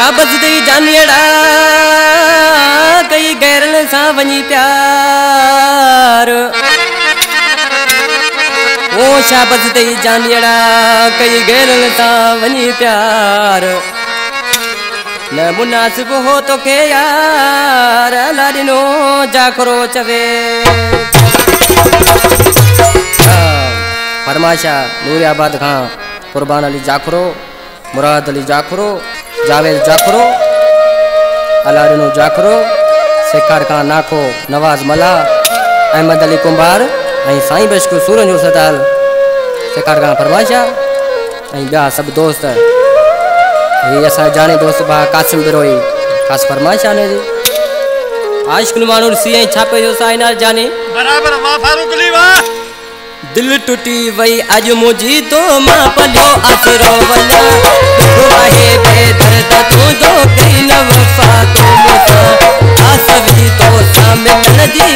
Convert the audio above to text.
शाबस दई जानियड़ा कई गैरन सा वनी प्यार ओ शाबस दई जानियड़ा कई गैरन सा वनी प्यार न मुनासिब हो तो के यार लाडिनो जाखरो चवे फरमाशा नूरियाबाद खां कुर्बान अली जाखरो मुराद अली जाखरो जावेद जाखरो अलाडिनो जाखरो शेखार खां नाखो नवाज मला अहमद अली कुंभार ऐं साईं बशकू सूरन जो सताल शेखार खां फरमाशा ऐं ॿिया सभु दोस्त ये असा जाने दोस्त बा कासिम बिरोई खास फरमाइश आने जी आशिक मानूर सी छापे जो साइनार जाने बराबर वाह फारूक अली वाह दिल टूटी वई आज मुझी तो मां पलियो असरो वना वाहे बेदर्द तू जो कई न वफा तो मुसा आसवी तो सामने नदी